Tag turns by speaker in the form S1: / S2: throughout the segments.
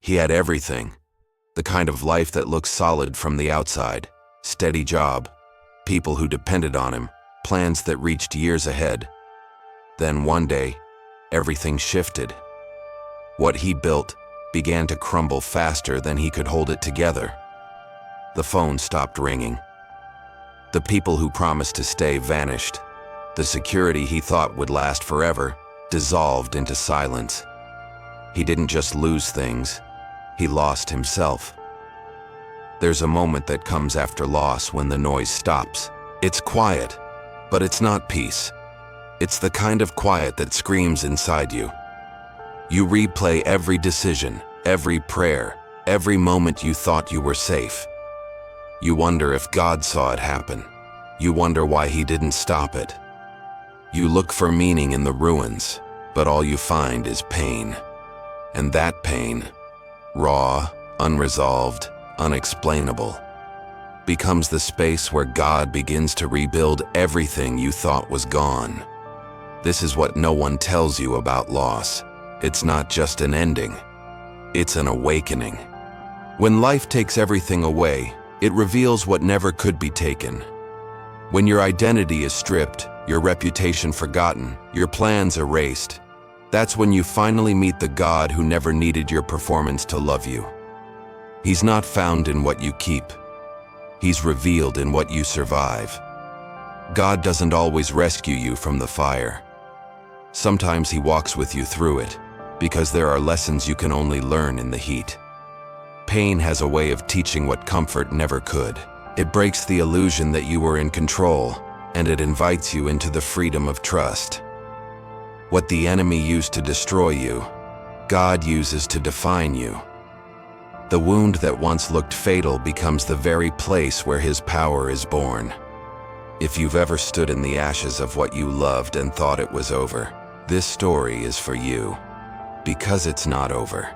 S1: He had everything. The kind of life that looks solid from the outside. Steady job, people who depended on him, plans that reached years ahead. Then one day, everything shifted. What he built began to crumble faster than he could hold it together. The phone stopped ringing. The people who promised to stay vanished. The security he thought would last forever dissolved into silence. He didn't just lose things, he lost himself. There's a moment that comes after loss when the noise stops. It's quiet, but it's not peace. It's the kind of quiet that screams inside you. You replay every decision, every prayer, every moment you thought you were safe. You wonder if God saw it happen. You wonder why he didn't stop it. You look for meaning in the ruins, but all you find is pain. And that pain, raw, unresolved, unexplainable, becomes the space where God begins to rebuild everything you thought was gone. This is what no one tells you about loss. It's not just an ending, it's an awakening. When life takes everything away, it reveals what never could be taken. When your identity is stripped, your reputation forgotten, your plans erased, that's when you finally meet the God who never needed your performance to love you. He's not found in what you keep. He's revealed in what you survive. God doesn't always rescue you from the fire. Sometimes he walks with you through it, because there are lessons you can only learn in the heat. Pain has a way of teaching what comfort never could. It breaks the illusion that you were in control, and it invites you into the freedom of trust. What the enemy used to destroy you, God uses to define you. The wound that once looked fatal becomes the very place where his power is born. If you've ever stood in the ashes of what you loved and thought it was over, this story is for you. Because it's not over.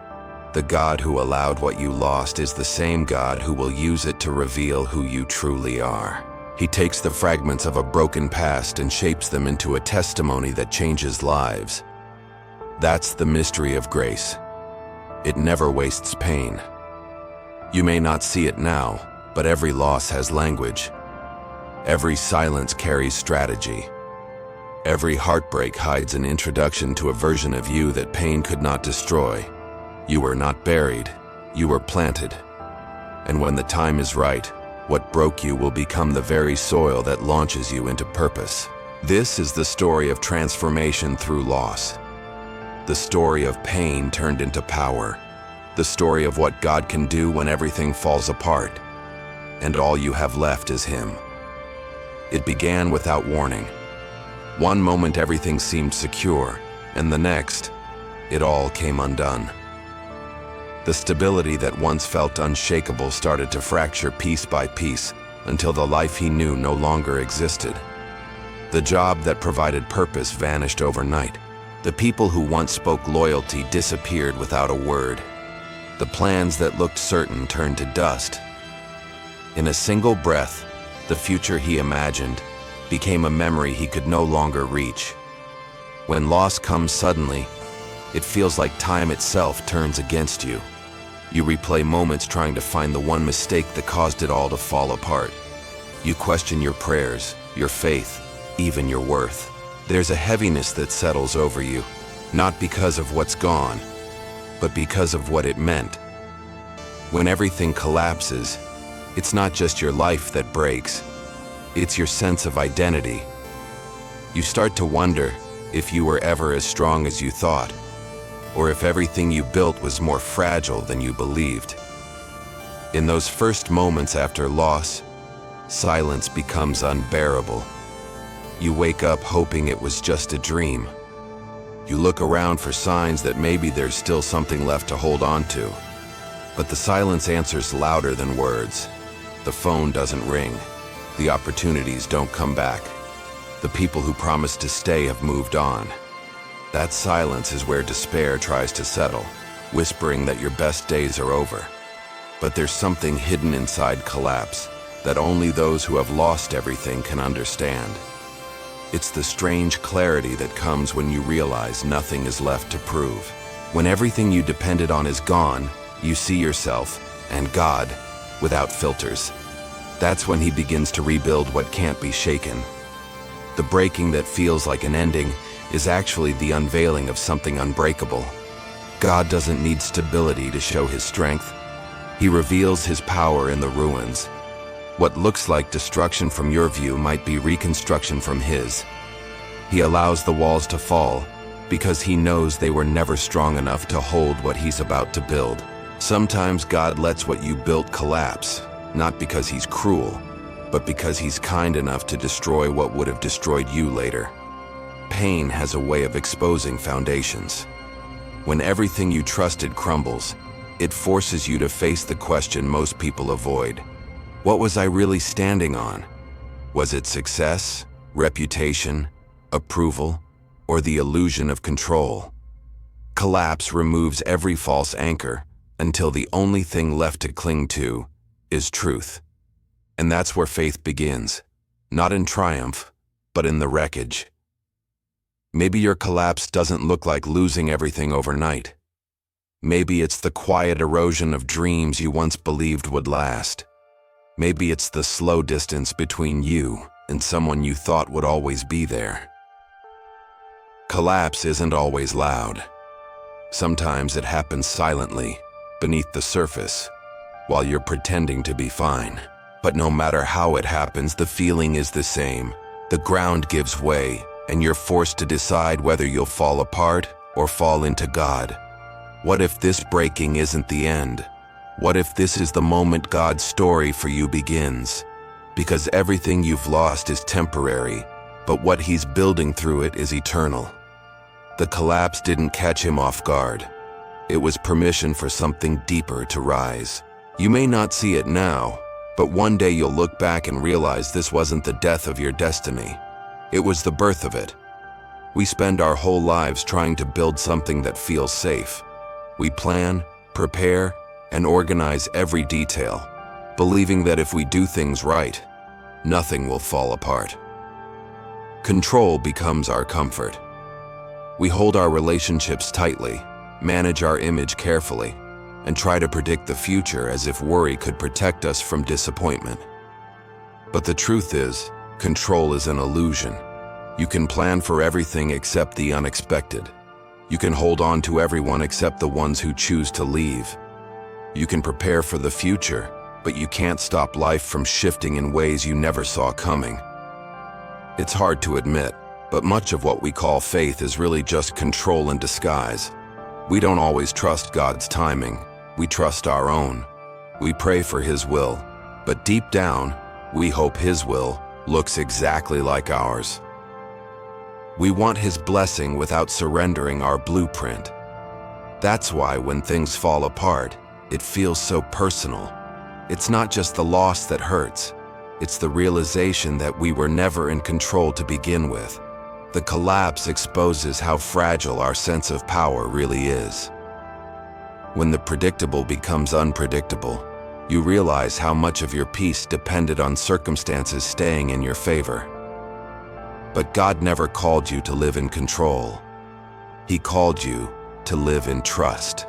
S1: The God who allowed what you lost is the same God who will use it to reveal who you truly are. He takes the fragments of a broken past and shapes them into a testimony that changes lives. That's the mystery of grace. It never wastes pain. You may not see it now, but every loss has language. Every silence carries strategy. Every heartbreak hides an introduction to a version of you that pain could not destroy. You were not buried, you were planted. And when the time is right, what broke you will become the very soil that launches you into purpose. This is the story of transformation through loss. The story of pain turned into power. The story of what God can do when everything falls apart, and all you have left is him. It began without warning. One moment everything seemed secure, and the next, it all came undone. The stability that once felt unshakable started to fracture piece by piece until the life he knew no longer existed. The job that provided purpose vanished overnight. The people who once spoke loyalty disappeared without a word. The plans that looked certain turned to dust. In a single breath, the future he imagined became a memory he could no longer reach. When loss comes suddenly, it feels like time itself turns against you. You replay moments trying to find the one mistake that caused it all to fall apart. You question your prayers, your faith, even your worth. There's a heaviness that settles over you, not because of what's gone, but because of what it meant. When everything collapses, it's not just your life that breaks, it's your sense of identity. You start to wonder if you were ever as strong as you thought, or if everything you built was more fragile than you believed. In those first moments after loss, silence becomes unbearable. You wake up hoping it was just a dream. You look around for signs that maybe there's still something left to hold on to. But the silence answers louder than words. The phone doesn't ring. The opportunities don't come back. The people who promised to stay have moved on. That silence is where despair tries to settle, whispering that your best days are over. But there's something hidden inside collapse that only those who have lost everything can understand. It's the strange clarity that comes when you realize nothing is left to prove. When everything you depended on is gone, You see yourself and God without filters. That's when he begins to rebuild what can't be shaken. The breaking that feels like an ending is actually the unveiling of something unbreakable. God doesn't need stability to show his strength. He reveals his power in the ruins. What looks like destruction from your view might be reconstruction from his. He allows the walls to fall because he knows they were never strong enough to hold what he's about to build. Sometimes God lets what you built collapse, not because he's cruel, but because he's kind enough to destroy what would have destroyed you later. Pain has a way of exposing foundations. When everything you trusted crumbles, it forces you to face the question most people avoid. What was I really standing on? Was it success, reputation, approval, or the illusion of control? Collapse removes every false anchor until the only thing left to cling to is truth. And that's where faith begins, not in triumph, but in the wreckage. Maybe your collapse doesn't look like losing everything overnight. Maybe it's the quiet erosion of dreams you once believed would last. Maybe it's the slow distance between you and someone you thought would always be there. Collapse isn't always loud. Sometimes it happens silently, beneath the surface, while you're pretending to be fine. But no matter how it happens, the feeling is the same. The ground gives way, and you're forced to decide whether you'll fall apart or fall into God. What if this breaking isn't the end? What if this is the moment God's story for you begins? Because everything you've lost is temporary, but what he's building through it is eternal. The collapse didn't catch him off guard. It was permission for something deeper to rise. You may not see it now, but one day you'll look back and realize this wasn't the death of your destiny. It was the birth of it. We spend our whole lives trying to build something that feels safe. We plan, prepare, and organize every detail, believing that if we do things right, nothing will fall apart. Control becomes our comfort. We hold our relationships tightly, manage our image carefully, and try to predict the future as if worry could protect us from disappointment. But the truth is, control is an illusion. You can plan for everything except the unexpected. You can hold on to everyone except the ones who choose to leave. You can prepare for the future, but you can't stop life from shifting in ways you never saw coming. It's hard to admit, but much of what we call faith is really just control in disguise. We don't always trust God's timing. We trust our own. We pray for his will, but deep down, we hope his will looks exactly like ours. We want his blessing without surrendering our blueprint. That's why when things fall apart, it feels so personal. It's not just the loss that hurts. It's the realization that we were never in control to begin with. The collapse exposes how fragile our sense of power really is. When the predictable becomes unpredictable, you realize how much of your peace depended on circumstances staying in your favor. But God never called you to live in control. He called you to live in trust.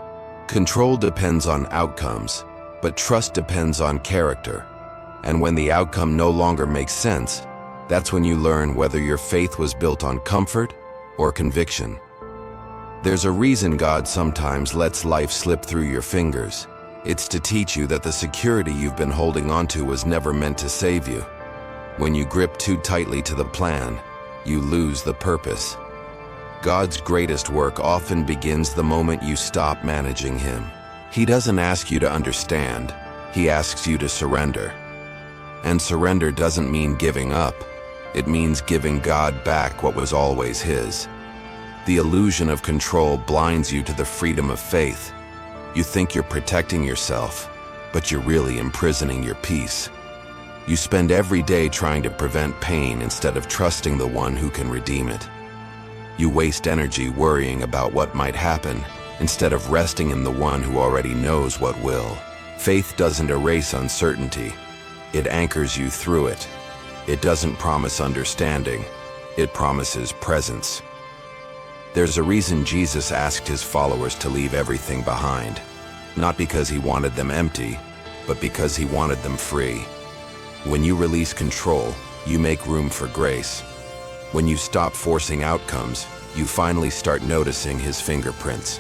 S1: Control depends on outcomes, but trust depends on character. And when the outcome no longer makes sense, that's when you learn whether your faith was built on comfort or conviction. There's a reason God sometimes lets life slip through your fingers. It's to teach you that the security you've been holding onto was never meant to save you. When you grip too tightly to the plan, you lose the purpose. God's greatest work often begins the moment you stop managing him. He doesn't ask you to understand, he asks you to surrender. And surrender doesn't mean giving up. It means giving God back what was always his. The illusion of control blinds you to the freedom of faith. You think you're protecting yourself, but you're really imprisoning your peace. You spend every day trying to prevent pain instead of trusting the one who can redeem it. You waste energy worrying about what might happen instead of resting in the one who already knows what will. Faith doesn't erase uncertainty. It anchors you through it. It doesn't promise understanding. It promises presence. There's a reason Jesus asked his followers to leave everything behind. not because he wanted them empty, but because he wanted them free. When you release control, you make room for grace. When you stop forcing outcomes, you finally start noticing his fingerprints.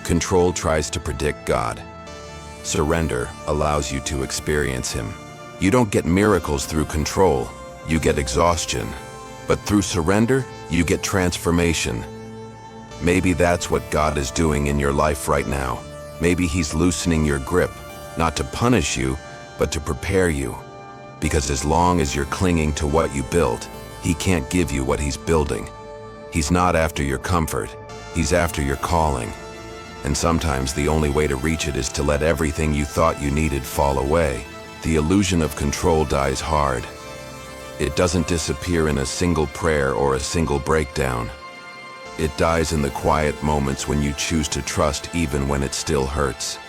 S1: Control tries to predict God. Surrender allows you to experience him. You don't get miracles through control, you get exhaustion. But through surrender, you get transformation. Maybe that's what God is doing in your life right now. Maybe he's loosening your grip, not to punish you, but to prepare you. Because as long as you're clinging to what you built, he can't give you what he's building. He's not after your comfort, he's after your calling. And sometimes the only way to reach it is to let everything you thought you needed fall away. The illusion of control dies hard. It doesn't disappear in a single prayer or a single breakdown. It dies in the quiet moments when you choose to trust even when it still hurts.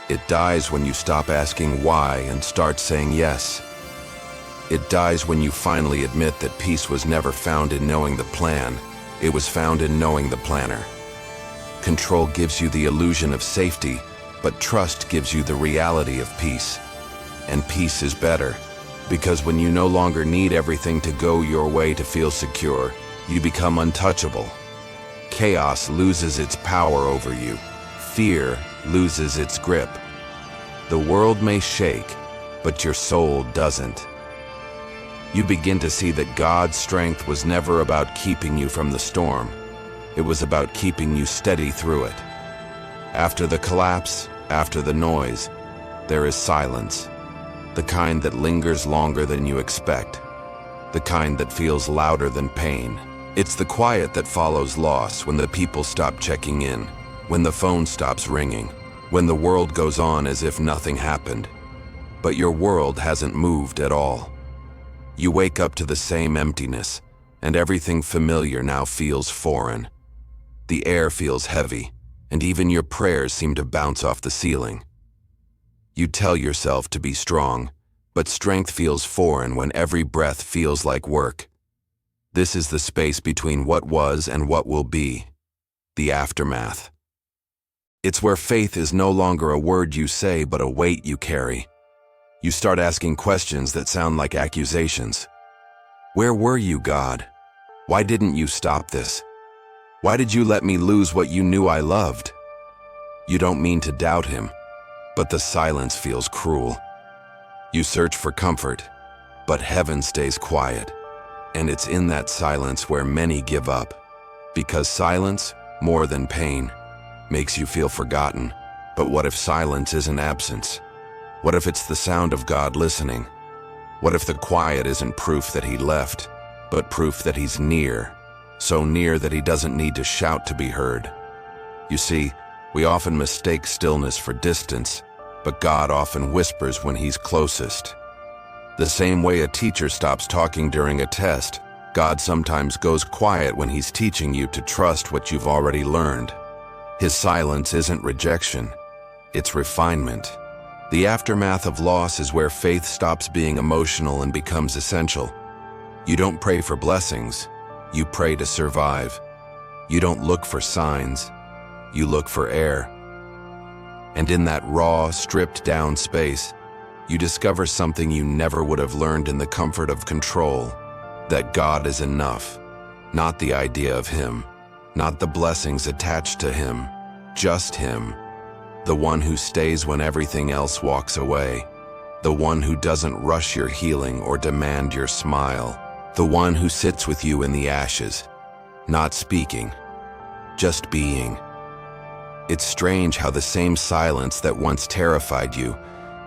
S1: It dies when you stop asking why and start saying yes. It dies when you finally admit that peace was never found in knowing the plan, it was found in knowing the planner. Control gives you the illusion of safety, but trust gives you the reality of peace. And peace is better, because when you no longer need everything to go your way to feel secure, you become untouchable. Chaos loses its power over you. Fear loses its grip. The world may shake, but your soul doesn't. You begin to see that God's strength was never about keeping you from the storm. It was about keeping you steady through it. After the collapse, after the noise, there is silence. The kind that lingers longer than you expect. The kind that feels louder than pain. It's the quiet that follows loss when the people stop checking in, when the phone stops ringing, when the world goes on as if nothing happened. But your world hasn't moved at all. You wake up to the same emptiness, and everything familiar now feels foreign. The air feels heavy, and even your prayers seem to bounce off the ceiling. You tell yourself to be strong, but strength feels foreign when every breath feels like work. This is the space between what was and what will be, the aftermath. It's where faith is no longer a word you say, but a weight you carry. You start asking questions that sound like accusations. Where were you, God? Why didn't you stop this? Why did you let me lose what you knew I loved? You don't mean to doubt him, but the silence feels cruel. You search for comfort, but heaven stays quiet. And it's in that silence where many give up. Because silence, more than pain, makes you feel forgotten. But what if silence isn't absence? What if it's the sound of God listening? What if the quiet isn't proof that he left, but proof that he's near, so near that he doesn't need to shout to be heard? You see, we often mistake stillness for distance, but God often whispers when he's closest. The same way a teacher stops talking during a test, God sometimes goes quiet when he's teaching you to trust what you've already learned. His silence isn't rejection, it's refinement. The aftermath of loss is where faith stops being emotional and becomes essential. You don't pray for blessings, you pray to survive. You don't look for signs, you look for air. And in that raw, stripped-down space, you discover something you never would have learned in the comfort of control, that God is enough, not the idea of him, not the blessings attached to him, just him. The one who stays when everything else walks away. The one who doesn't rush your healing or demand your smile. The one who sits with you in the ashes, not speaking, just being. It's strange how the same silence that once terrified you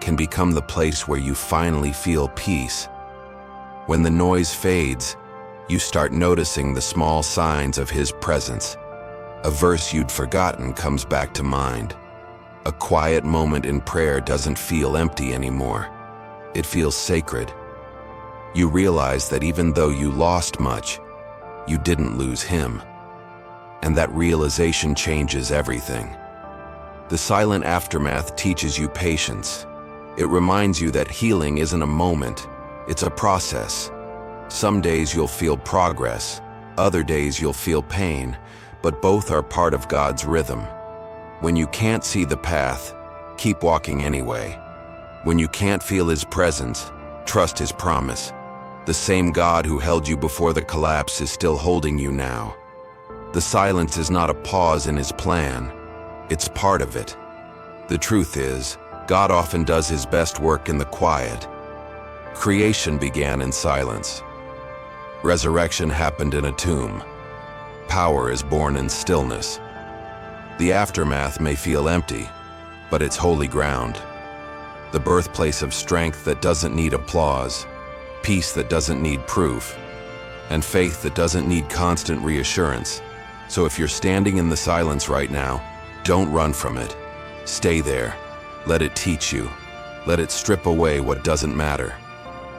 S1: can become the place where you finally feel peace. When the noise fades, you start noticing the small signs of his presence. A verse you'd forgotten comes back to mind. A quiet moment in prayer doesn't feel empty anymore. It feels sacred. You realize that even though you lost much, you didn't lose him. And that realization changes everything. The silent aftermath teaches you patience. It reminds you that healing isn't a moment, it's a process. Some days you'll feel progress, other days you'll feel pain, but both are part of God's rhythm. When you can't see the path, keep walking anyway. When you can't feel His presence, trust His promise. The same God who held you before the collapse is still holding you now. The silence is not a pause in His plan. It's part of it. The truth is, God often does His best work in the quiet. Creation began in silence. Resurrection happened in a tomb. Power is born in stillness. The aftermath may feel empty, but it's holy ground. The birthplace of strength that doesn't need applause, peace that doesn't need proof, and faith that doesn't need constant reassurance. So if you're standing in the silence right now, don't run from it. Stay there. Let it teach you. Let it strip away what doesn't matter.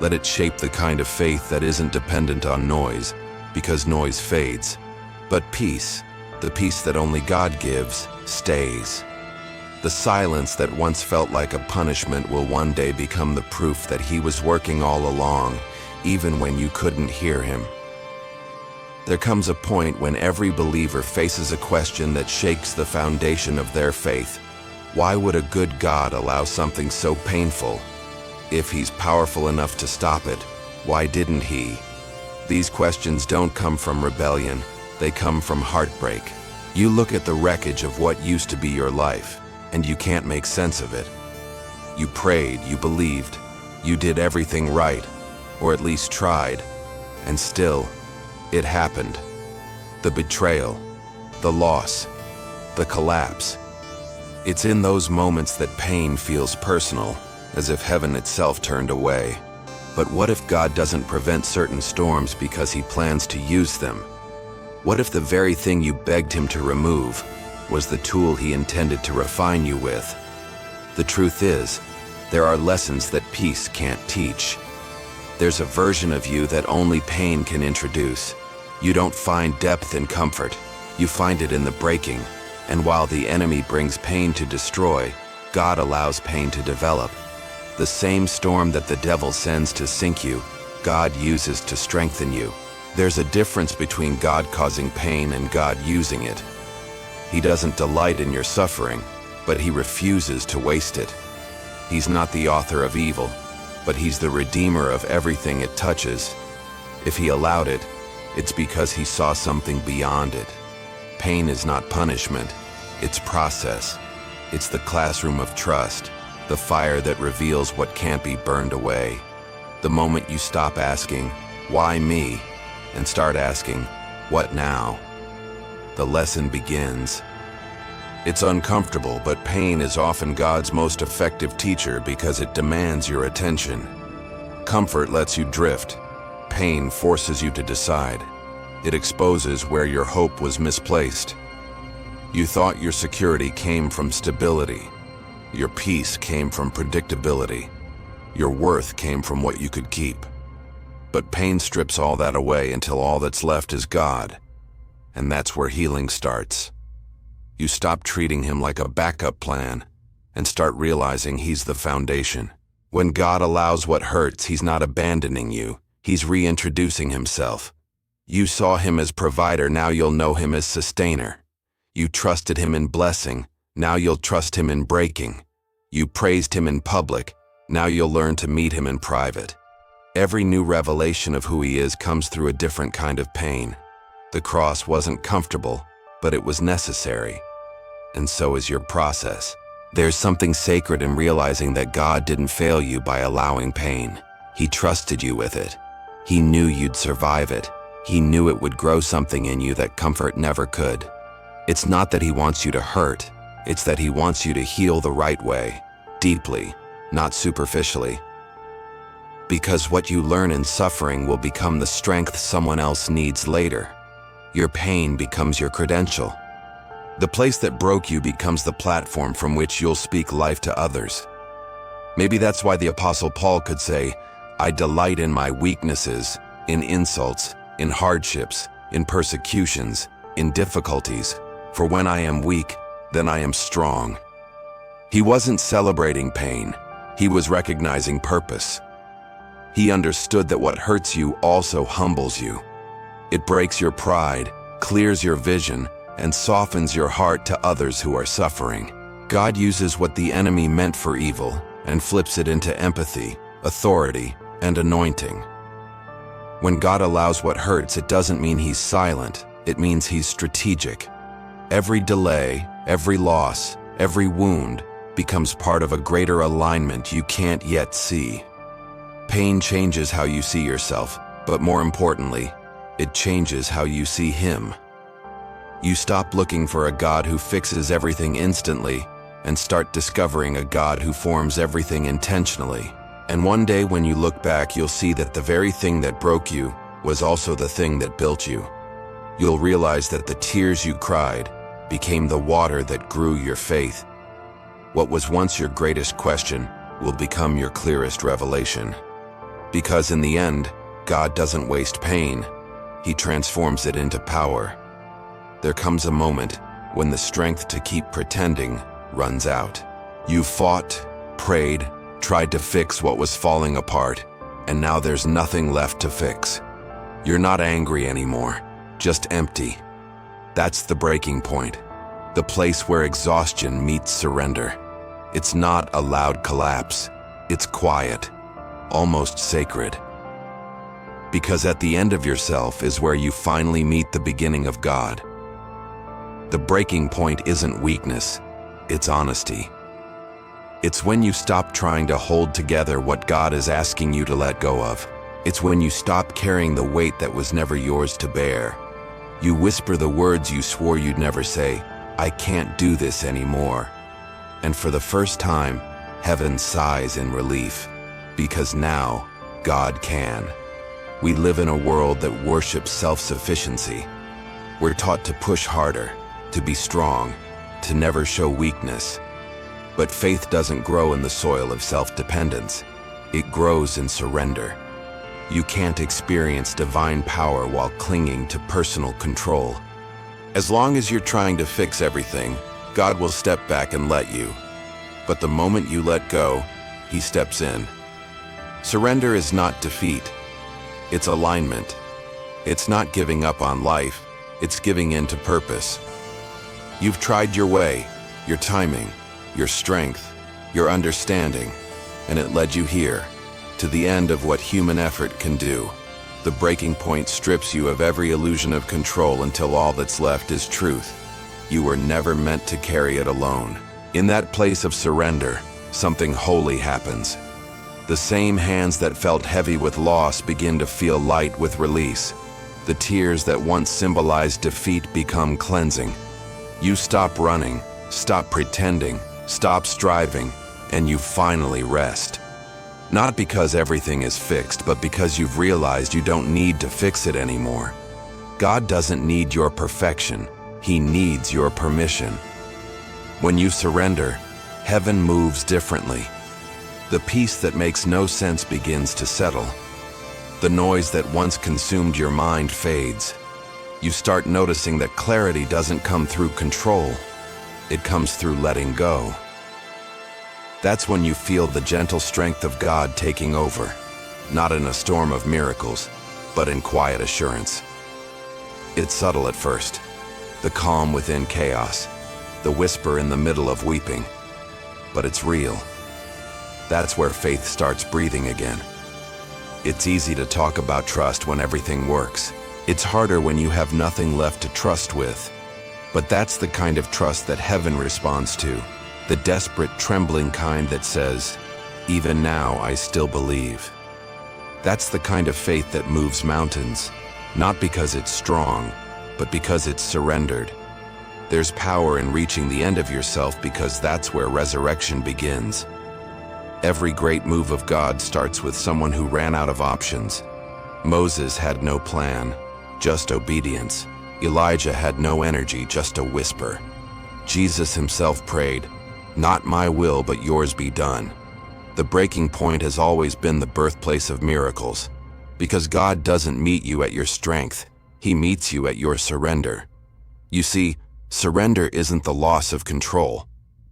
S1: Let it shape the kind of faith that isn't dependent on noise, because noise fades. But peace, the peace that only God gives, stays. The silence that once felt like a punishment will one day become the proof that He was working all along, even when you couldn't hear Him. There comes a point when every believer faces a question that shakes the foundation of their faith. Why would a good God allow something so painful? If He's powerful enough to stop it, why didn't He? These questions don't come from rebellion, they come from heartbreak. You look at the wreckage of what used to be your life, and you can't make sense of it. You prayed, you believed, you did everything right, or at least tried, and still, it happened. The betrayal, the loss, the collapse. It's in those moments that pain feels personal, as if heaven itself turned away. But what if God doesn't prevent certain storms because He plans to use them? What if the very thing you begged Him to remove was the tool He intended to refine you with? The truth is, there are lessons that peace can't teach. There's a version of you that only pain can introduce. You don't find depth in comfort, you find it in the breaking. And while the enemy brings pain to destroy, God allows pain to develop. The same storm that the devil sends to sink you, God uses to strengthen you. There's a difference between God causing pain and God using it. He doesn't delight in your suffering, but He refuses to waste it. He's not the author of evil, but He's the redeemer of everything it touches. If He allowed it, it's because He saw something beyond it. Pain is not punishment, it's process. It's the classroom of trust, the fire that reveals what can't be burned away. The moment you stop asking, "Why me?" and start asking, "What now?" the lesson begins. It's uncomfortable, but pain is often God's most effective teacher because it demands your attention. Comfort lets you drift. Pain forces you to decide. It exposes where your hope was misplaced. You thought your security came from stability. Your peace came from predictability. Your worth came from what you could keep. But pain strips all that away until all that's left is God. And that's where healing starts. You stop treating Him like a backup plan and start realizing He's the foundation. When God allows what hurts, He's not abandoning you. He's reintroducing Himself. You saw Him as provider, now you'll know Him as sustainer. You trusted Him in blessing, now you'll trust Him in breaking. You praised Him in public, now you'll learn to meet Him in private. Every new revelation of who He is comes through a different kind of pain. The cross wasn't comfortable, but it was necessary. And so is your process. There's something sacred in realizing that God didn't fail you by allowing pain. He trusted you with it. He knew you'd survive it. He knew it would grow something in you that comfort never could. It's not that He wants you to hurt, it's that He wants you to heal the right way, deeply, not superficially. Because what you learn in suffering will become the strength someone else needs later. Your pain becomes your credential. The place that broke you becomes the platform from which you'll speak life to others. Maybe that's why the Apostle Paul could say, "I delight in my weaknesses, in insults, in hardships, in persecutions, in difficulties, for when I am weak, then I am strong." He wasn't celebrating pain, he was recognizing purpose. He understood that what hurts you also humbles you. It breaks your pride, clears your vision, and softens your heart to others who are suffering. God uses what the enemy meant for evil and flips it into empathy, authority, and anointing. When God allows what hurts, it doesn't mean he's silent, it means he's strategic. Every delay, every loss, every wound becomes part of a greater alignment you can't yet see. Pain changes how you see yourself, but more importantly, it changes how you see him. You stop looking for a God who fixes everything instantly and start discovering a God who forms everything intentionally. And one day when you look back, you'll see that the very thing that broke you was also the thing that built you. You'll realize that the tears you cried became the water that grew your faith. What was once your greatest question will become your clearest revelation. Because in the end, God doesn't waste pain, he transforms it into power. There comes a moment when the strength to keep pretending runs out. You fought, prayed, tried to fix what was falling apart, and now there's nothing left to fix. You're not angry anymore, just empty. That's the breaking point, the place where exhaustion meets surrender. It's not a loud collapse, it's quiet, almost sacred. Because at the end of yourself is where you finally meet the beginning of God. The breaking point isn't weakness, it's honesty. It's when you stop trying to hold together what God is asking you to let go of. It's when you stop carrying the weight that was never yours to bear. You whisper the words you swore you'd never say, I can't do this anymore. And for the first time, heaven sighs in relief, because now God can. We live in a world that worships self-sufficiency. We're taught to push harder, to be strong, to never show weakness. But faith doesn't grow in the soil of self-dependence. It grows in surrender. You can't experience divine power while clinging to personal control. As long as you're trying to fix everything, God will step back and let you. But the moment you let go, he steps in. Surrender is not defeat. It's alignment. It's not giving up on life. It's giving in to purpose. You've tried your way, your timing, your strength, your understanding, and it led you here, to the end of what human effort can do. The breaking point strips you of every illusion of control until all that's left is truth. You were never meant to carry it alone. In that place of surrender, something holy happens. The same hands that felt heavy with loss begin to feel light with release. The tears that once symbolized defeat become cleansing. You stop running, stop pretending, stop striving, and you finally rest. Not because everything is fixed, but because you've realized you don't need to fix it anymore. God doesn't need your perfection, he needs your permission. When you surrender, heaven moves differently. The peace that makes no sense begins to settle. The noise that once consumed your mind fades. You start noticing that clarity doesn't come through control. It comes through letting go. That's when you feel the gentle strength of God taking over, not in a storm of miracles, but in quiet assurance. It's subtle at first, the calm within chaos, the whisper in the middle of weeping, but it's real. That's where faith starts breathing again. It's easy to talk about trust when everything works. It's harder when you have nothing left to trust with. But that's the kind of trust that heaven responds to, the desperate, trembling kind that says, even now I still believe. That's the kind of faith that moves mountains, not because it's strong, but because it's surrendered. There's power in reaching the end of yourself because that's where resurrection begins. Every great move of God starts with someone who ran out of options. Moses had no plan, just obedience. Elijah had no energy, just a whisper. Jesus himself prayed, "Not my will, but yours be done." The breaking point has always been the birthplace of miracles. Because God doesn't meet you at your strength, he meets you at your surrender. You see, surrender isn't the loss of control.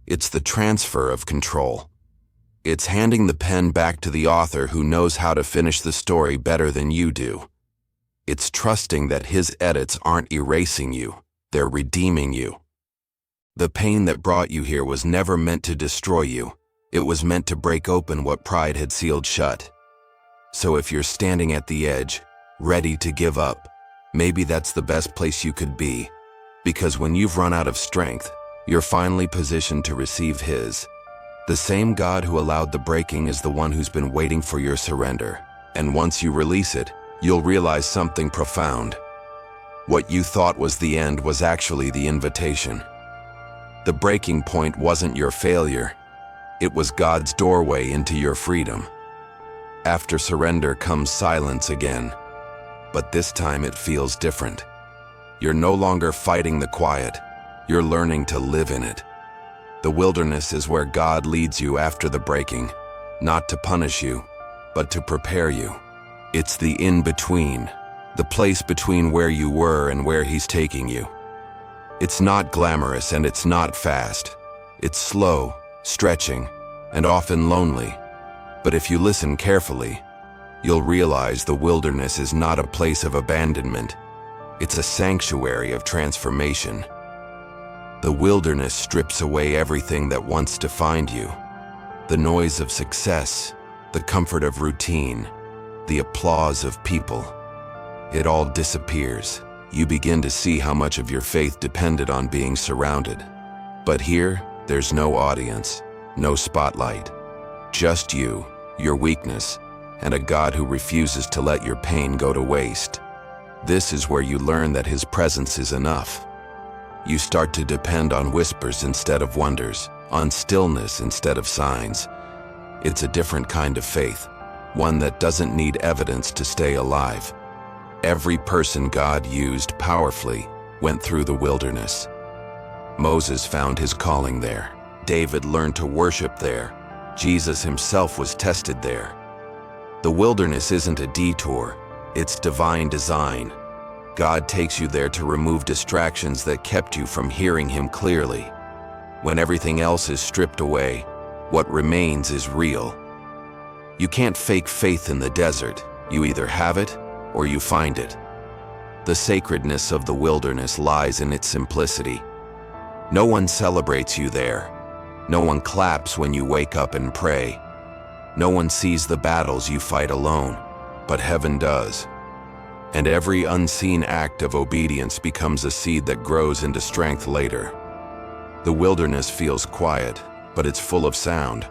S1: It's the transfer of control. It's handing the pen back to the author who knows how to finish the story better than you do. It's trusting that his edits aren't erasing you, They're redeeming you. The pain that brought you here was never meant to destroy you. It was meant to break open what pride had sealed shut. So if you're standing at the edge, ready to give up, maybe that's the best place you could be. Because when you've run out of strength, you're finally positioned to receive His. The same God who allowed the breaking is the one who's been waiting for your surrender. And once you release it, you'll realize something profound. What you thought was the end was actually the invitation. The breaking point wasn't your failure. It was God's doorway into your freedom. After surrender comes silence again, but this time it feels different. You're no longer fighting the quiet. You're learning to live in it. The wilderness is where God leads you after the breaking, not to punish you, but to prepare you. It's the in-between, the place between where you were and where He's taking you. It's not glamorous and it's not fast. It's slow, stretching, and often lonely. But if you listen carefully, you'll realize the wilderness is not a place of abandonment. It's a sanctuary of transformation. The wilderness strips away everything that once defined you. The noise of success, the comfort of routine, the applause of people. It all disappears. You begin to see how much of your faith depended on being surrounded. But here, there's no audience, no spotlight. Just you, your weakness, and a God who refuses to let your pain go to waste. This is where you learn that His presence is enough. You start to depend on whispers instead of wonders, on stillness instead of signs. It's a different kind of faith, one that doesn't need evidence to stay alive. Every person God used powerfully went through the wilderness. Moses found his calling there. David learned to worship there. Jesus Himself was tested there. The wilderness isn't a detour, it's divine design. God takes you there to remove distractions that kept you from hearing Him clearly. When everything else is stripped away, what remains is real. You can't fake faith in the desert. You either have it or you find it. The sacredness of the wilderness lies in its simplicity. No one celebrates you there. No one claps when you wake up and pray. No one sees the battles you fight alone, but heaven does. And every unseen act of obedience becomes a seed that grows into strength later. The wilderness feels quiet, but it's full of sound.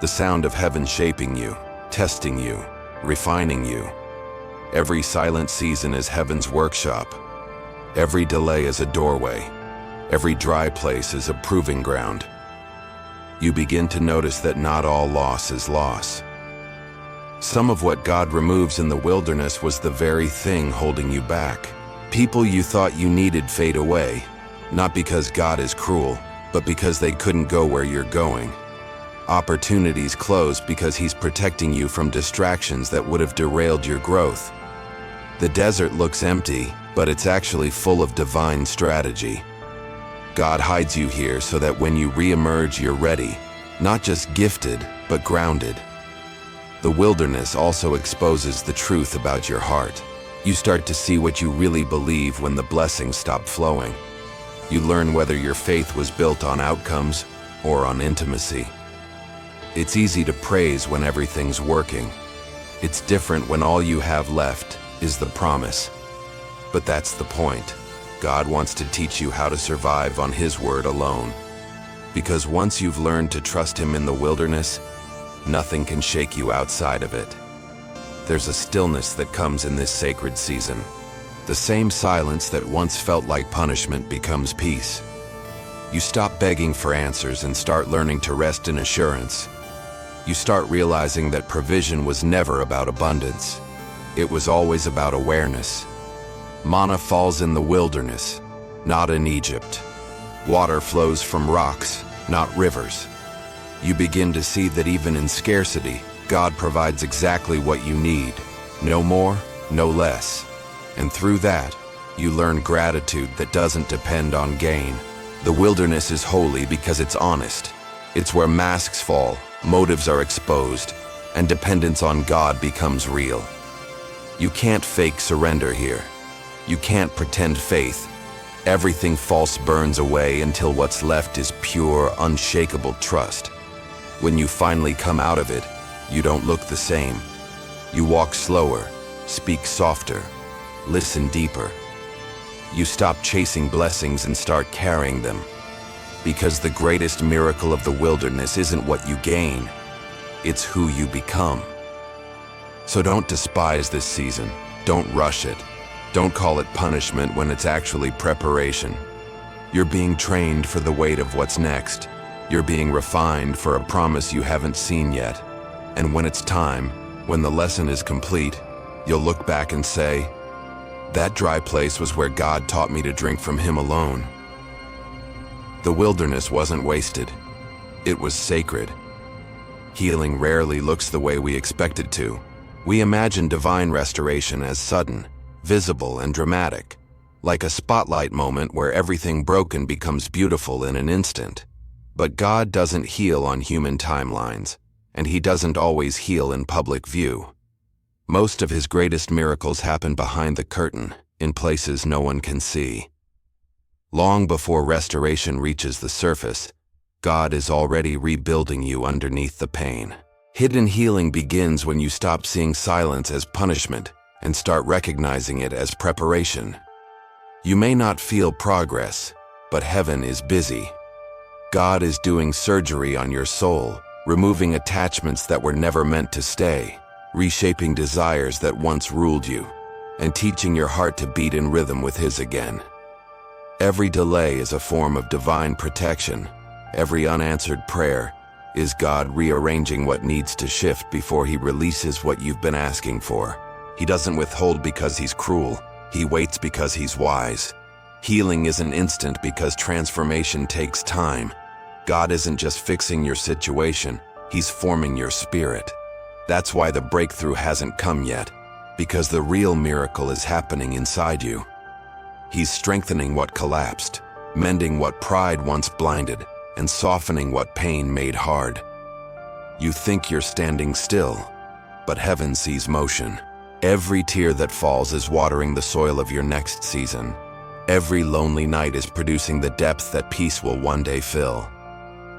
S1: The sound of heaven shaping you, testing you, refining you. Every silent season is heaven's workshop. Every delay is a doorway. Every dry place is a proving ground. You begin to notice that not all loss is loss. Some of what God removes in the wilderness was the very thing holding you back. People you thought you needed fade away, not because God is cruel, but because they couldn't go where you're going. Opportunities close because He's protecting you from distractions that would have derailed your growth. The desert looks empty, but it's actually full of divine strategy. God hides you here so that when you re-emerge, you're ready, not just gifted, but grounded. The wilderness also exposes the truth about your heart. You start to see what you really believe when the blessings stop flowing. You learn whether your faith was built on outcomes or on intimacy. It's easy to praise when everything's working. It's different when all you have left is the promise. But that's the point. God wants to teach you how to survive on His word alone. Because once you've learned to trust Him in the wilderness, nothing can shake you outside of it. There's a stillness that comes in this sacred season. The same silence that once felt like punishment becomes peace. You stop begging for answers and start learning to rest in assurance. You start realizing that provision was never about abundance. It was always about awareness. Manna falls in the wilderness, not in Egypt. Water flows from rocks, not rivers. You begin to see that even in scarcity, God provides exactly what you need. No more, no less. And through that, you learn gratitude that doesn't depend on gain. The wilderness is holy because it's honest. It's where masks fall, motives are exposed, and dependence on God becomes real. You can't fake surrender here. You can't pretend faith. Everything false burns away until what's left is pure, unshakable trust. When you finally come out of it, you don't look the same. You walk slower, speak softer, listen deeper. You stop chasing blessings and start carrying them. Because the greatest miracle of the wilderness isn't what you gain, it's who you become. So don't despise this season. Don't rush it. Don't call it punishment when it's actually preparation. You're being trained for the weight of what's next. You're being refined for a promise you haven't seen yet. And when it's time, when the lesson is complete, you'll look back and say, "That dry place was where God taught me to drink from Him alone." The wilderness wasn't wasted. It was sacred. Healing rarely looks the way we expect it to. We imagine divine restoration as sudden, visible, and dramatic, like a spotlight moment where everything broken becomes beautiful in an instant. But God doesn't heal on human timelines, and He doesn't always heal in public view. Most of His greatest miracles happen behind the curtain, in places no one can see. Long before restoration reaches the surface, God is already rebuilding you underneath the pain. Hidden healing begins when you stop seeing silence as punishment and start recognizing it as preparation. You may not feel progress, but heaven is busy. God is doing surgery on your soul, removing attachments that were never meant to stay, reshaping desires that once ruled you, and teaching your heart to beat in rhythm with His again. Every delay is a form of divine protection. Every unanswered prayer is God rearranging what needs to shift before He releases what you've been asking for. He doesn't withhold because He's cruel. He waits because He's wise. Healing isn't instant because transformation takes time. God isn't just fixing your situation, He's forming your spirit. That's why the breakthrough hasn't come yet, because the real miracle is happening inside you. He's strengthening what collapsed, mending what pride once blinded, and softening what pain made hard. You think you're standing still, but heaven sees motion. Every tear that falls is watering the soil of your next season. Every lonely night is producing the depth that peace will one day fill.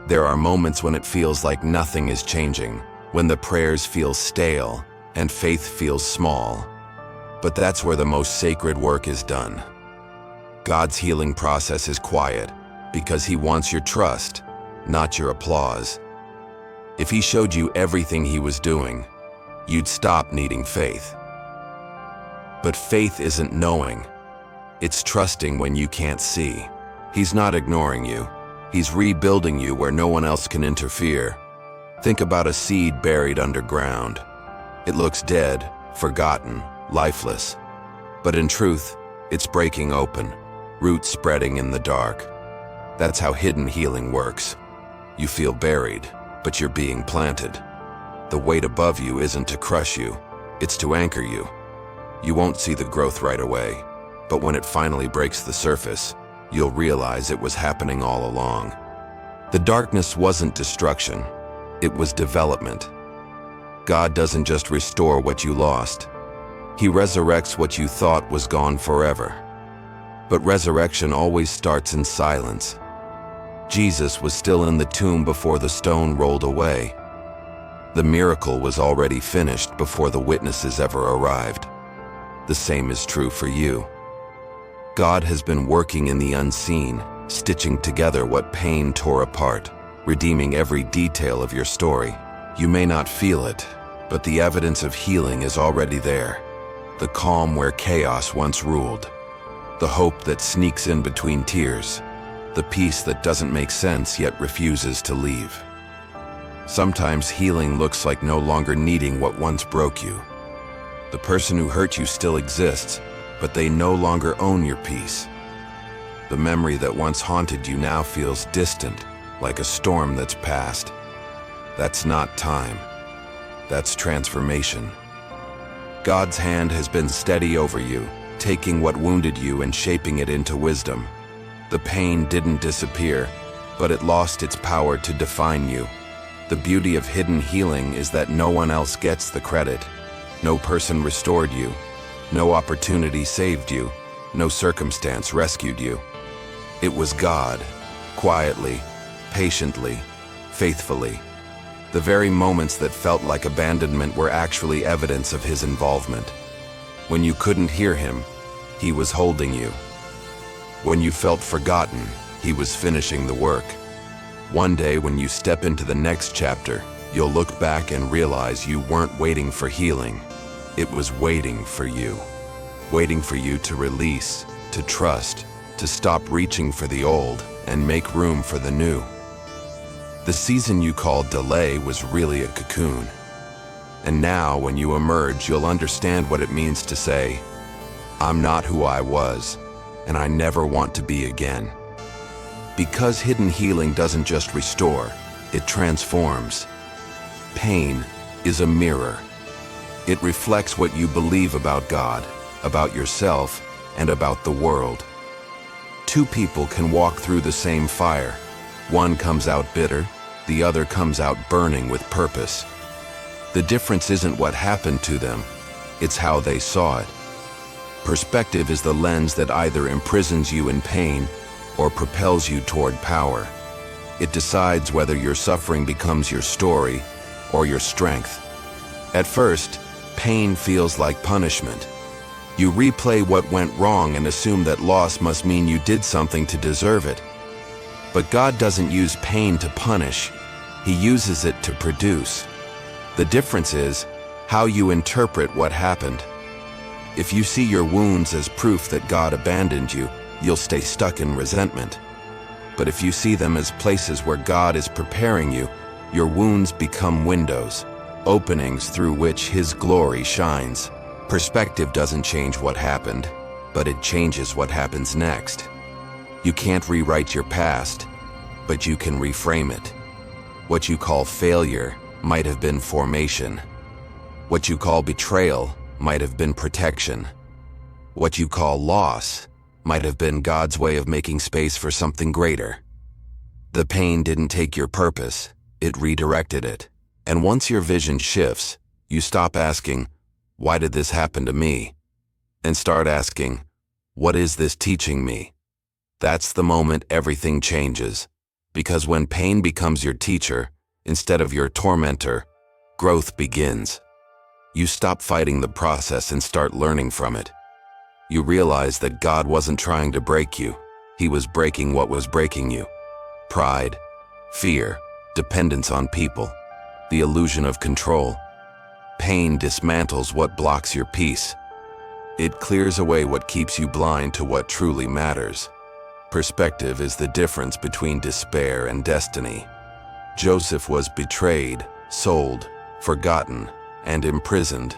S1: There are moments when it feels like nothing is changing, when the prayers feel stale and faith feels small. But that's where the most sacred work is done. God's healing process is quiet because He wants your trust, not your applause. If He showed you everything He was doing, you'd stop needing faith. But faith isn't knowing. It's trusting when you can't see. He's not ignoring you. He's rebuilding you where no one else can interfere. Think about a seed buried underground. It looks dead, forgotten, lifeless. But in truth, it's breaking open, roots spreading in the dark. That's how hidden healing works. You feel buried, but you're being planted. The weight above you isn't to crush you, it's to anchor you. You won't see the growth right away, but when it finally breaks the surface, you'll realize it was happening all along. The darkness wasn't destruction, it was development. God doesn't just restore what you lost. He resurrects what you thought was gone forever. But resurrection always starts in silence. Jesus was still in the tomb before the stone rolled away. The miracle was already finished before the witnesses ever arrived. The same is true for you. God has been working in the unseen, stitching together what pain tore apart, redeeming every detail of your story. You may not feel it, but the evidence of healing is already there. The calm where chaos once ruled. The hope that sneaks in between tears. The peace that doesn't make sense yet refuses to leave. Sometimes healing looks like no longer needing what once broke you. The person who hurt you still exists, but they no longer own your peace. The memory that once haunted you now feels distant, like a storm that's passed. That's not time. That's transformation. God's hand has been steady over you, taking what wounded you and shaping it into wisdom. The pain didn't disappear, but it lost its power to define you. The beauty of hidden healing is that no one else gets the credit. No person restored you. No opportunity saved you. No circumstance rescued you. It was God, quietly, patiently, faithfully. The very moments that felt like abandonment were actually evidence of his involvement. When you couldn't hear him, he was holding you. When you felt forgotten, he was finishing the work. One day when you step into the next chapter, you'll look back and realize you weren't waiting for healing. It was waiting for you. Waiting for you to release, to trust, to stop reaching for the old and make room for the new. The season you called delay was really a cocoon. And now, when you emerge, you'll understand what it means to say, "I'm not who I was, and I never want to be again." Because hidden healing doesn't just restore, it transforms. Pain is a mirror. It reflects what you believe about God, about yourself, and about the world. Two people can walk through the same fire. One comes out bitter, the other comes out burning with purpose. The difference isn't what happened to them, it's how they saw it. Perspective is the lens that either imprisons you in pain or propels you toward power. It decides whether your suffering becomes your story or your strength. At first, pain feels like punishment. You replay what went wrong and assume that loss must mean you did something to deserve it. But God doesn't use pain to punish. He uses it to produce. The difference is how you interpret what happened. If you see your wounds as proof that God abandoned you, you'll stay stuck in resentment. But if you see them as places where God is preparing you, your wounds become windows, openings through which His glory shines. Perspective doesn't change what happened, but it changes what happens next. You can't rewrite your past, but you can reframe it. What you call failure might have been formation. What you call betrayal might have been protection. What you call loss might have been God's way of making space for something greater. The pain didn't take your purpose, it redirected it. And once your vision shifts, you stop asking, "Why did this happen to me?" and start asking, "What is this teaching me?" That's the moment everything changes. Because when pain becomes your teacher, instead of your tormentor, growth begins. You stop fighting the process and start learning from it. You realize that God wasn't trying to break you. He was breaking what was breaking you. Pride, fear, dependence on people, the illusion of control. Pain dismantles what blocks your peace. It clears away what keeps you blind to what truly matters. Perspective is the difference between despair and destiny. Joseph was betrayed, sold, forgotten, and imprisoned,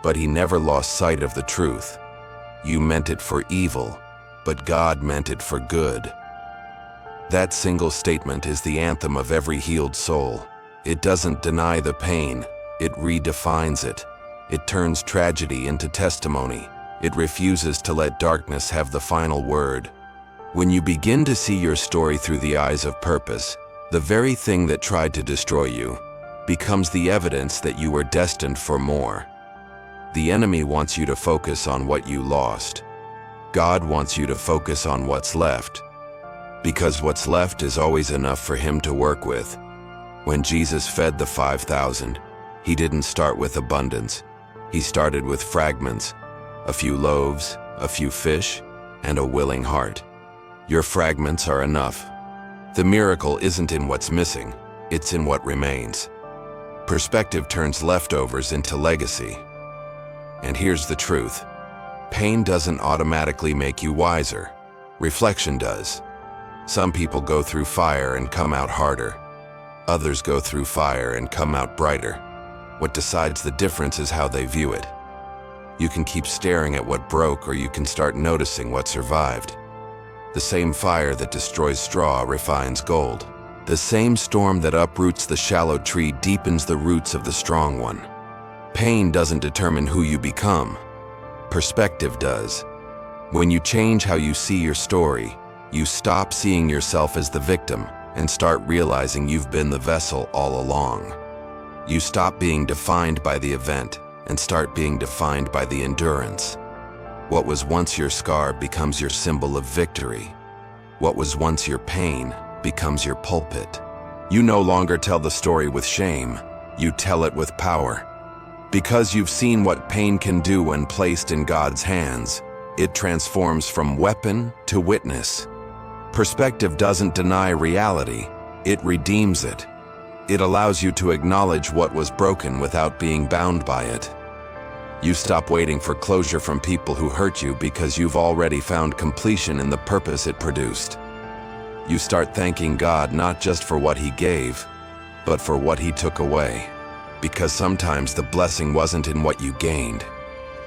S1: but he never lost sight of the truth. You meant it for evil, but God meant it for good. That single statement is the anthem of every healed soul. It doesn't deny the pain, it redefines it. It turns tragedy into testimony. It refuses to let darkness have the final word. When you begin to see your story through the eyes of purpose, the very thing that tried to destroy you becomes the evidence that you were destined for more. The enemy wants you to focus on what you lost. God wants you to focus on what's left, because what's left is always enough for Him to work with. When Jesus fed the 5,000, He didn't start with abundance. He started with fragments, a few loaves, a few fish, and a willing heart. Your fragments are enough. The miracle isn't in what's missing, it's in what remains. Perspective turns leftovers into legacy. And here's the truth. Pain doesn't automatically make you wiser. Reflection does. Some people go through fire and come out harder. Others go through fire and come out brighter. What decides the difference is how they view it. You can keep staring at what broke, or you can start noticing what survived. The same fire that destroys straw refines gold. The same storm that uproots the shallow tree deepens the roots of the strong one. Pain doesn't determine who you become. Perspective does. When you change how you see your story, you stop seeing yourself as the victim and start realizing you've been the vessel all along. You stop being defined by the event and start being defined by the endurance. What was once your scar becomes your symbol of victory. What was once your pain becomes your pulpit. You no longer tell the story with shame, you tell it with power. Because you've seen what pain can do when placed in God's hands, it transforms from weapon to witness. Perspective doesn't deny reality, it redeems it. It allows you to acknowledge what was broken without being bound by it. You stop waiting for closure from people who hurt you because you've already found completion in the purpose it produced. You start thanking God not just for what He gave, but for what He took away. Because sometimes the blessing wasn't in what you gained,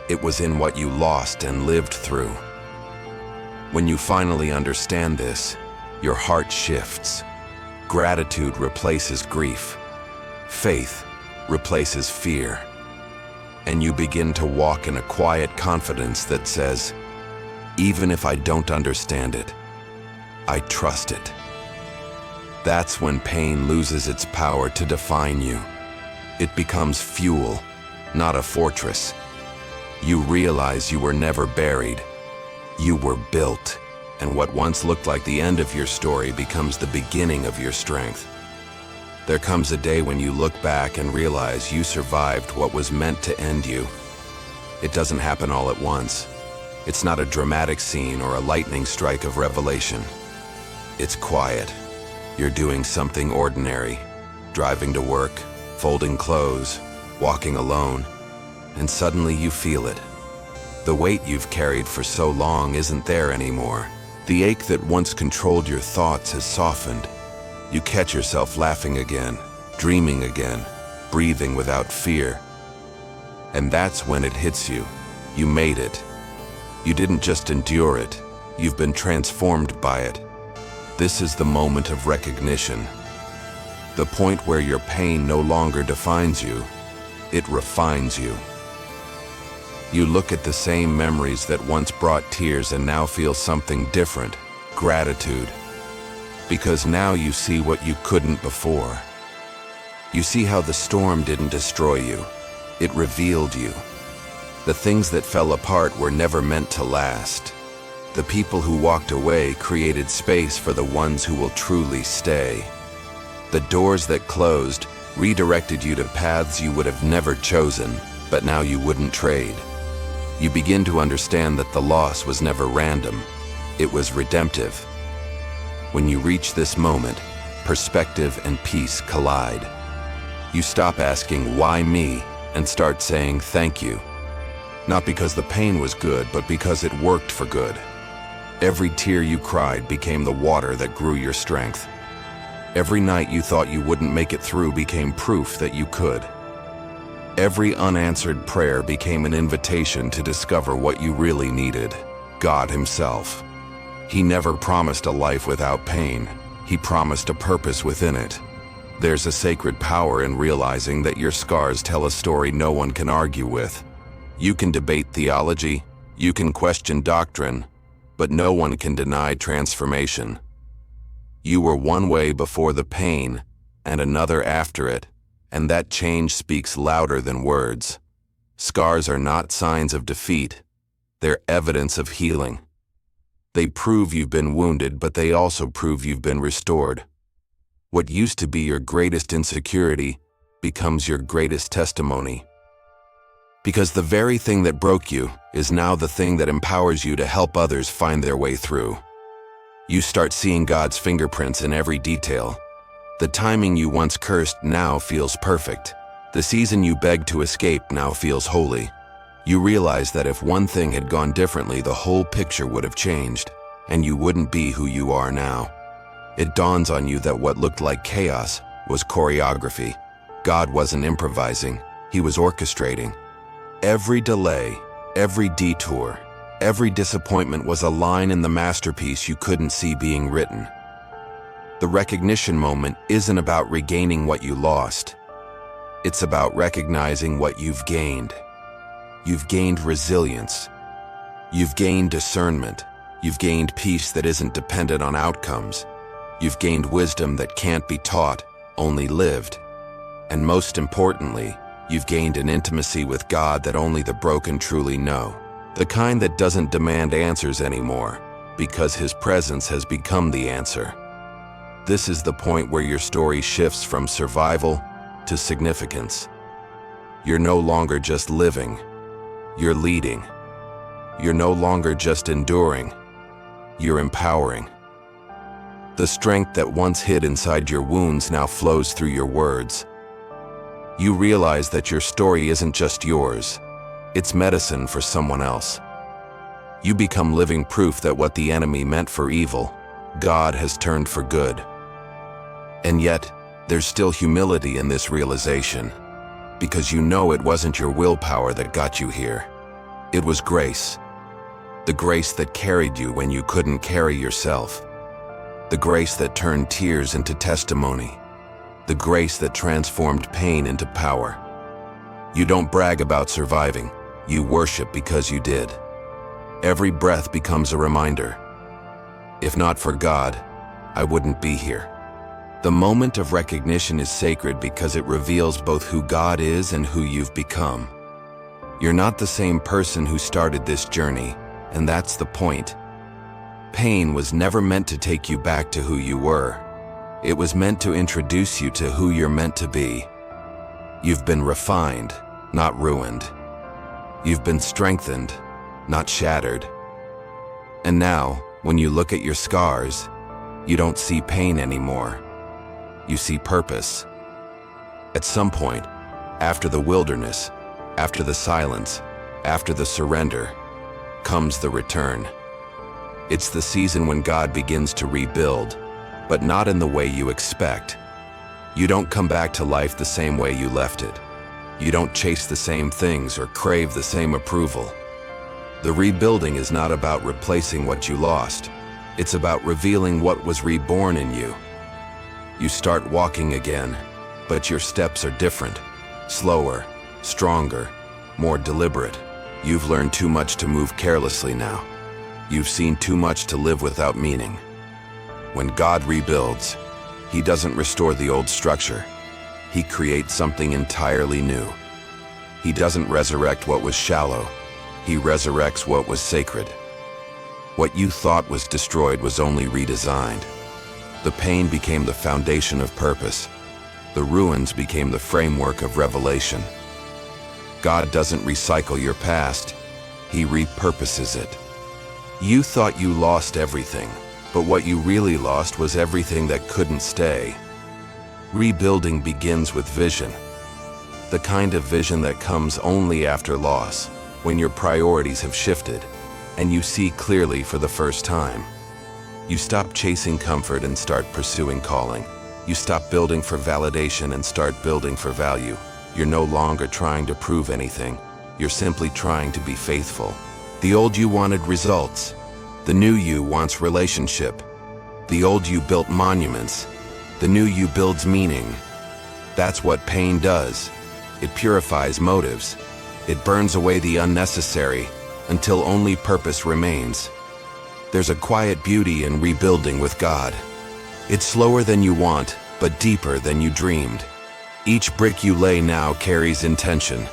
S1: it was in what you lost and lived through. When you finally understand this, your heart shifts. Gratitude replaces grief. Faith replaces fear. And you begin to walk in a quiet confidence that says, even if I don't understand it, I trust it. That's when pain loses its power to define you. It becomes fuel, not a fortress. You realize you were never buried. You were built, and what once looked like the end of your story becomes the beginning of your strength. There comes a day when you look back and realize you survived what was meant to end you. It doesn't happen all at once. It's not a dramatic scene or a lightning strike of revelation. It's quiet. You're doing something ordinary, driving to work, folding clothes, walking alone, and suddenly you feel it. The weight you've carried for so long isn't there anymore. The ache that once controlled your thoughts has softened. You catch yourself laughing again, dreaming again, breathing without fear. And that's when it hits you. You made it. You didn't just endure it, you've been transformed by it. This is the moment of recognition. The point where your pain no longer defines you, it refines you. You look at the same memories that once brought tears and now feel something different, gratitude. Because now you see what you couldn't before. You see how the storm didn't destroy you, it revealed you. The things that fell apart were never meant to last. The people who walked away created space for the ones who will truly stay. The doors that closed redirected you to paths you would have never chosen, but now you wouldn't trade. You begin to understand that the loss was never random, it was redemptive. When you reach this moment, perspective and peace collide. You stop asking, why me, and start saying thank you. Not because the pain was good, but because it worked for good. Every tear you cried became the water that grew your strength. Every night you thought you wouldn't make it through became proof that you could. Every unanswered prayer became an invitation to discover what you really needed, God Himself. He never promised a life without pain. He promised a purpose within it. There's a sacred power in realizing that your scars tell a story no one can argue with. You can debate theology, you can question doctrine, but no one can deny transformation. You were one way before the pain, and another after it, and that change speaks louder than words. Scars are not signs of defeat, they're evidence of healing. They prove you've been wounded, but they also prove you've been restored. What used to be your greatest insecurity becomes your greatest testimony. Because the very thing that broke you is now the thing that empowers you to help others find their way through. You start seeing God's fingerprints in every detail. The timing you once cursed now feels perfect. The season you begged to escape now feels holy. You realize that if one thing had gone differently, the whole picture would have changed, and you wouldn't be who you are now. It dawns on you that what looked like chaos was choreography. God wasn't improvising, He was orchestrating. Every delay, every detour, every disappointment was a line in the masterpiece you couldn't see being written. The recognition moment isn't about regaining what you lost. It's about recognizing what you've gained. You've gained resilience. You've gained discernment. You've gained peace that isn't dependent on outcomes. You've gained wisdom that can't be taught, only lived. And most importantly, you've gained an intimacy with God that only the broken truly know. The kind that doesn't demand answers anymore, because His presence has become the answer. This is the point where your story shifts from survival to significance. You're no longer just living, you're leading. You're no longer just enduring, you're empowering. The strength that once hid inside your wounds now flows through your words. You realize that your story isn't just yours, it's medicine for someone else. You become living proof that what the enemy meant for evil, God has turned for good. And yet, there's still humility in this realization, because you know it wasn't your willpower that got you here. It was grace. The grace that carried you when you couldn't carry yourself. The grace that turned tears into testimony. The grace that transformed pain into power. You don't brag about surviving, you worship because you did. Every breath becomes a reminder. If not for God, I wouldn't be here. The moment of recognition is sacred because it reveals both who God is and who you've become. You're not the same person who started this journey, and that's the point. Pain was never meant to take you back to who you were. It was meant to introduce you to who you're meant to be. You've been refined, not ruined. You've been strengthened, not shattered. And now, when you look at your scars, you don't see pain anymore. You see purpose. At some point, after the wilderness, after the silence, after the surrender, comes the return. It's the season when God begins to rebuild, but not in the way you expect. You don't come back to life the same way you left it. You don't chase the same things or crave the same approval. The rebuilding is not about replacing what you lost. It's about revealing what was reborn in you. You start walking again, but your steps are different, slower, stronger, more deliberate. You've learned too much to move carelessly now. You've seen too much to live without meaning. When God rebuilds, He doesn't restore the old structure. He creates something entirely new. He doesn't resurrect what was shallow. He resurrects what was sacred. What you thought was destroyed was only redesigned. The pain became the foundation of purpose. The ruins became the framework of revelation. God doesn't recycle your past. He repurposes it. You thought you lost everything, but what you really lost was everything that couldn't stay. Rebuilding begins with vision. The kind of vision that comes only after loss, when your priorities have shifted, and you see clearly for the first time. You stop chasing comfort and start pursuing calling. You stop building for validation and start building for value. You're no longer trying to prove anything. You're simply trying to be faithful. The old you wanted results. The new you wants relationship. The old you built monuments. The new you builds meaning. That's what pain does. It purifies motives. It burns away the unnecessary until only purpose remains. There's a quiet beauty in rebuilding with God. It's slower than you want, but deeper than you dreamed. Each brick you lay now carries intention.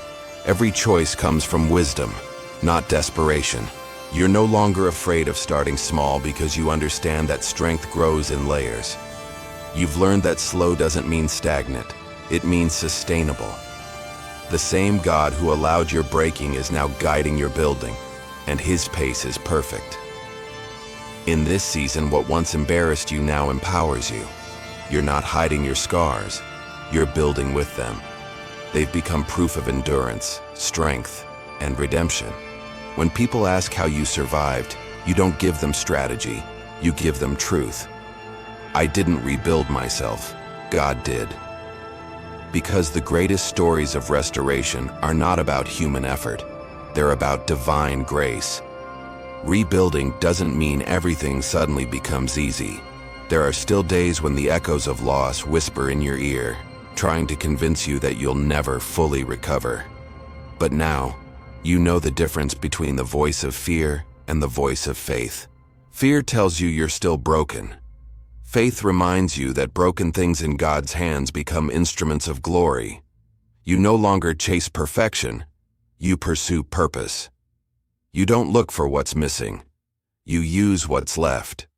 S1: Every choice comes from wisdom, not desperation. You're no longer afraid of starting small because you understand that strength grows in layers. You've learned that slow doesn't mean stagnant. It means sustainable. The same God who allowed your breaking is now guiding your building, and His pace is perfect. In this season, what once embarrassed you now empowers you. You're not hiding your scars. You're building with them. They've become proof of endurance, strength, and redemption. When people ask how you survived, you don't give them strategy. You give them truth. I didn't rebuild myself. God did. Because the greatest stories of restoration are not about human effort. They're about divine grace. Rebuilding doesn't mean everything suddenly becomes easy. There are still days when the echoes of loss whisper in your ear, trying to convince you that you'll never fully recover. But now, you know the difference between the voice of fear and the voice of faith. Fear tells you you're still broken. Faith reminds you that broken things in God's hands become instruments of glory. You no longer chase perfection, you pursue purpose. You don't look for what's missing. You use what's left.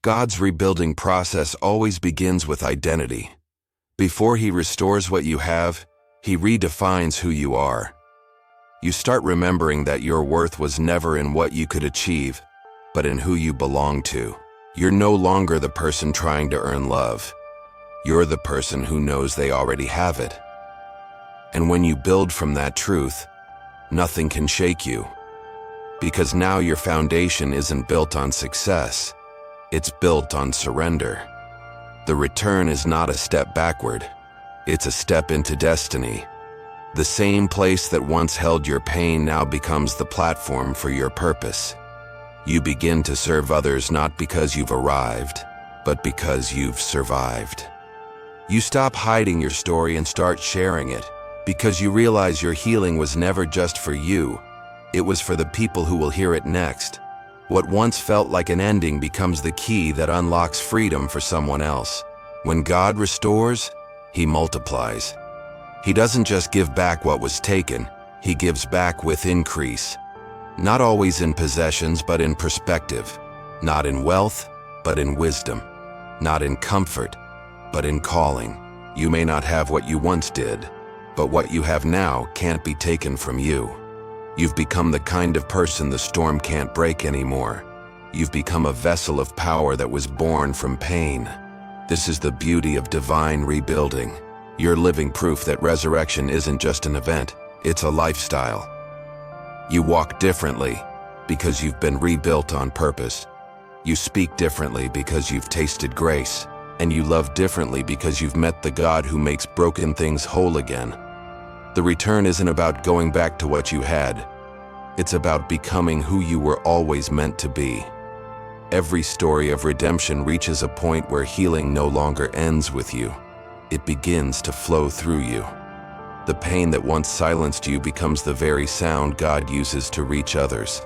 S1: God's rebuilding process always begins with identity. Before He restores what you have, He redefines who you are. You start remembering that your worth was never in what you could achieve, but in who you belong to. You're no longer the person trying to earn love. You're the person who knows they already have it. And when you build from that truth, nothing can shake you. Because now your foundation isn't built on success, it's built on surrender. The return is not a step backward, it's a step into destiny. The same place that once held your pain now becomes the platform for your purpose. You begin to serve others not because you've arrived, but because you've survived. You stop hiding your story and start sharing it, because you realize your healing was never just for you, it was for the people who will hear it next. What once felt like an ending becomes the key that unlocks freedom for someone else. When God restores, He multiplies. He doesn't just give back what was taken, He gives back with increase. Not always in possessions, but in perspective. Not in wealth, but in wisdom. Not in comfort, but in calling. You may not have what you once did, but what you have now can't be taken from you. You've become the kind of person the storm can't break anymore. You've become a vessel of power that was born from pain. This is the beauty of divine rebuilding. You're living proof that resurrection isn't just an event, it's a lifestyle. You walk differently because you've been rebuilt on purpose. You speak differently because you've tasted grace. And you love differently because you've met the God who makes broken things whole again. The return isn't about going back to what you had. It's about becoming who you were always meant to be. Every story of redemption reaches a point where healing no longer ends with you. It begins to flow through you. The pain that once silenced you becomes the very sound God uses to reach others.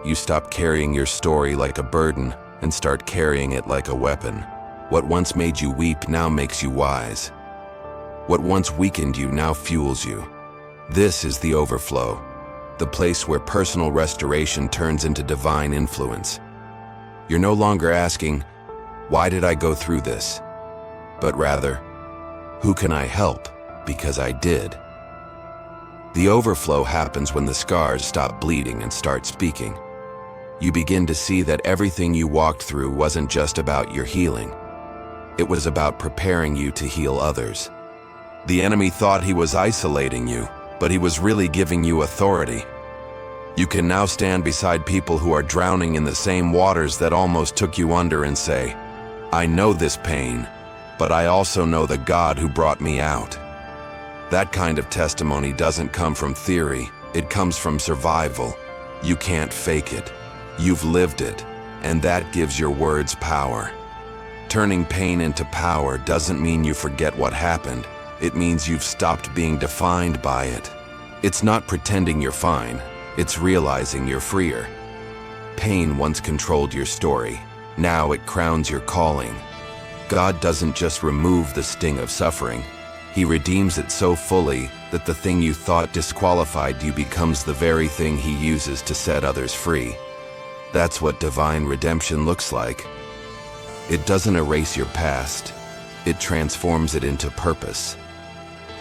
S1: You stop carrying your story like a burden and start carrying it like a weapon. What once made you weep now makes you wise. What once weakened you now fuels you. This is the overflow, the place where personal restoration turns into divine influence. You're no longer asking, "Why did I go through this?" But rather, "Who can I help because I did?" The overflow happens when the scars stop bleeding and start speaking. You begin to see that everything you walked through wasn't just about your healing. It was about preparing you to heal others. The enemy thought he was isolating you, but he was really giving you authority. You can now stand beside people who are drowning in the same waters that almost took you under and say, "I know this pain, but I also know the God who brought me out." That kind of testimony doesn't come from theory, it comes from survival. You can't fake it. You've lived it, and that gives your words power. Turning pain into power doesn't mean you forget what happened. It means you've stopped being defined by it. It's not pretending you're fine, it's realizing you're freer. Pain once controlled your story. Now it crowns your calling. God doesn't just remove the sting of suffering. He redeems it so fully that the thing you thought disqualified you becomes the very thing He uses to set others free. That's what divine redemption looks like. It doesn't erase your past. It transforms it into purpose.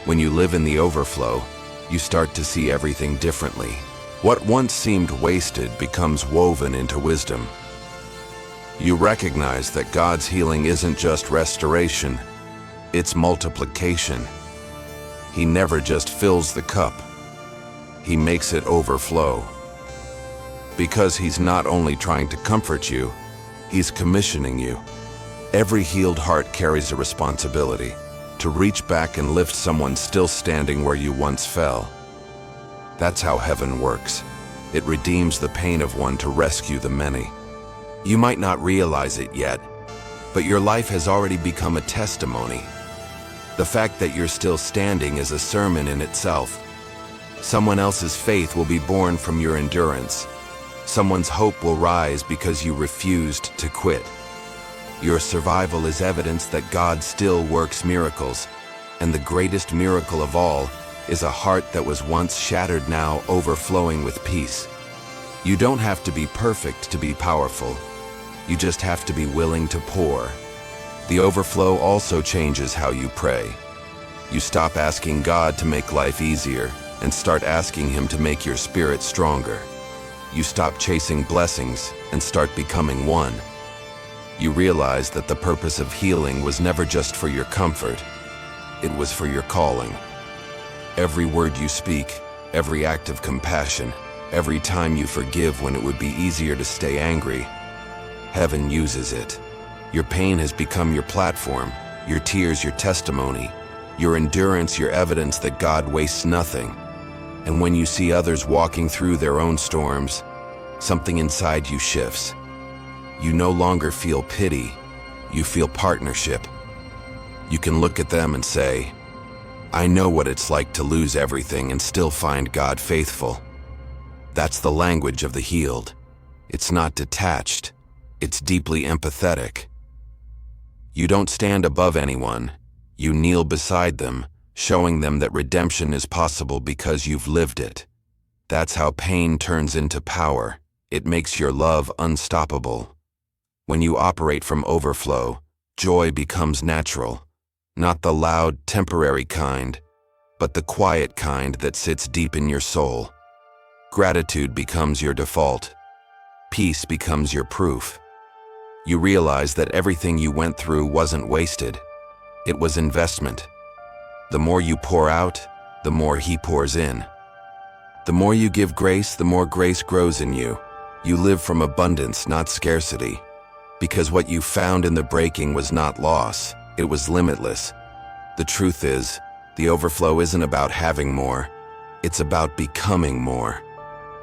S1: When you live in the overflow, you start to see everything differently. What once seemed wasted becomes woven into wisdom. You recognize that God's healing isn't just restoration, it's multiplication. He never just fills the cup, He makes it overflow. Because He's not only trying to comfort you, He's commissioning you. Every healed heart carries a responsibility to reach back and lift someone still standing where you once fell. That's how heaven works. It redeems the pain of one to rescue the many. You might not realize it yet, but your life has already become a testimony. The fact that you're still standing is a sermon in itself. Someone else's faith will be born from your endurance. Someone's hope will rise because you refused to quit. Your survival is evidence that God still works miracles, and the greatest miracle of all is a heart that was once shattered now overflowing with peace. You don't have to be perfect to be powerful. You just have to be willing to pour. The overflow also changes how you pray. You stop asking God to make life easier and start asking Him to make your spirit stronger. You stop chasing blessings and start becoming one. You realize that the purpose of healing was never just for your comfort. It was for your calling. Every word you speak, every act of compassion, every time you forgive when it would be easier to stay angry, heaven uses it. Your pain has become your platform, your tears your testimony, your endurance your evidence that God wastes nothing. And when you see others walking through their own storms, something inside you shifts. You no longer feel pity, you feel partnership. You can look at them and say, I know what it's like to lose everything and still find God faithful. That's the language of the healed. It's not detached, it's deeply empathetic. You don't stand above anyone, you kneel beside them, showing them that redemption is possible because you've lived it. That's how pain turns into power. It makes your love unstoppable. When you operate from overflow, joy becomes natural, not the loud, temporary kind, but the quiet kind that sits deep in your soul. Gratitude becomes your default. Peace becomes your proof. You realize that everything you went through wasn't wasted. It was investment. The more you pour out, the more He pours in. The more you give grace, the more grace grows in you. You live from abundance, not scarcity. Because what you found in the breaking was not loss, it was limitless. The truth is, the overflow isn't about having more, it's about becoming more.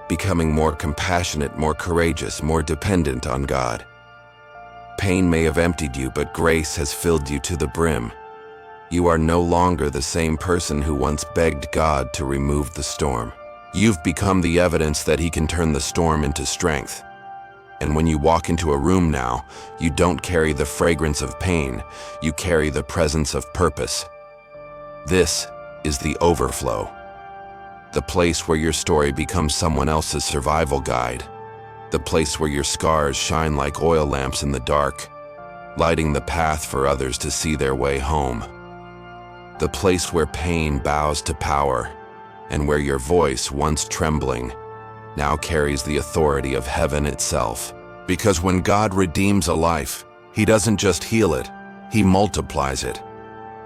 S1: Becoming more compassionate, more courageous, more dependent on God. Pain may have emptied you, but grace has filled you to the brim. You are no longer the same person who once begged God to remove the storm. You've become the evidence that He can turn the storm into strength. And when you walk into a room now, you don't carry the fragrance of pain, you carry the presence of purpose. This is the overflow. The place where your story becomes someone else's survival guide. The place where your scars shine like oil lamps in the dark, lighting the path for others to see their way home. The place where pain bows to power, and where your voice, once trembling, now carries the authority of heaven itself. Because when God redeems a life, He doesn't just heal it, He multiplies it.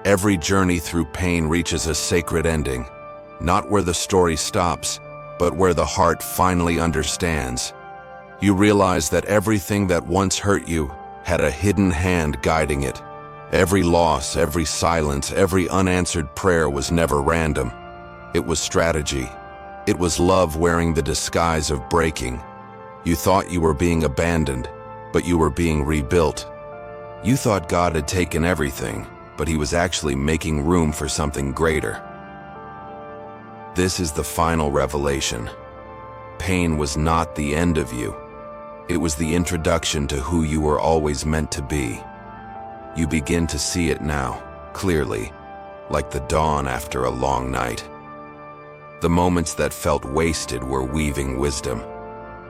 S1: Every journey through pain reaches a sacred ending, not where the story stops, but where the heart finally understands. You realize that everything that once hurt you had a hidden hand guiding it. Every loss, every silence, every unanswered prayer was never random. It was strategy. It was love wearing the disguise of breaking. You thought you were being abandoned, but you were being rebuilt. You thought God had taken everything, but He was actually making room for something greater. This is the final revelation. Pain was not the end of you. It was the introduction to who you were always meant to be. You begin to see it now, clearly, like the dawn after a long night. The moments that felt wasted were weaving wisdom.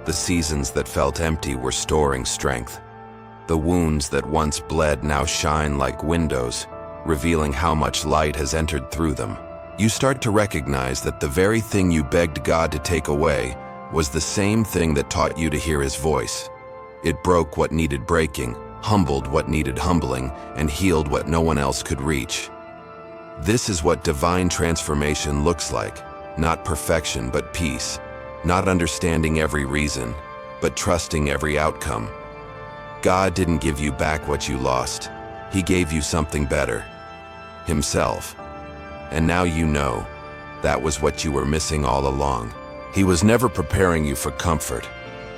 S1: The seasons that felt empty were storing strength. The wounds that once bled now shine like windows, revealing how much light has entered through them. You start to recognize that the very thing you begged God to take away was the same thing that taught you to hear His voice. It broke what needed breaking, humbled what needed humbling, and healed what no one else could reach. This is what divine transformation looks like. Not perfection, but peace. Not understanding every reason, but trusting every outcome. God didn't give you back what you lost. He gave you something better. Himself. And now you know, that was what you were missing all along. He was never preparing you for comfort.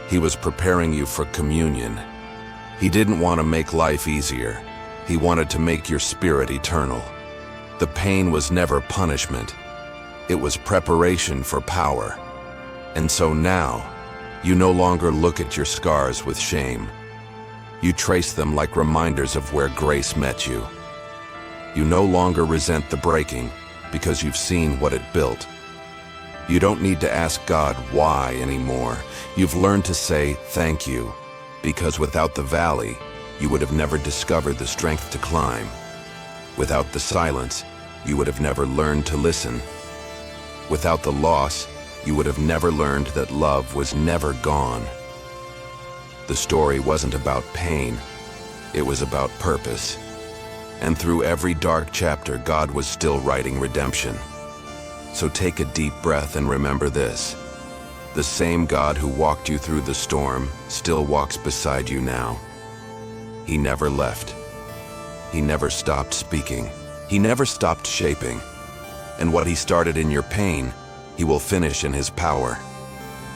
S1: He was preparing you for communion. He didn't want to make life easier. He wanted to make your spirit eternal. The pain was never punishment. It was preparation for power. And so now, you no longer look at your scars with shame. You trace them like reminders of where grace met you. You no longer resent the breaking because you've seen what it built. You don't need to ask God why anymore. You've learned to say thank you, because without the valley, you would have never discovered the strength to climb. Without the silence, you would have never learned to listen. Without the loss, you would have never learned that love was never gone. The story wasn't about pain, it was about purpose. And through every dark chapter, God was still writing redemption. So take a deep breath and remember this. The same God who walked you through the storm still walks beside you now. He never left. He never stopped speaking. He never stopped shaping. And what he started in your pain, he will finish in his power.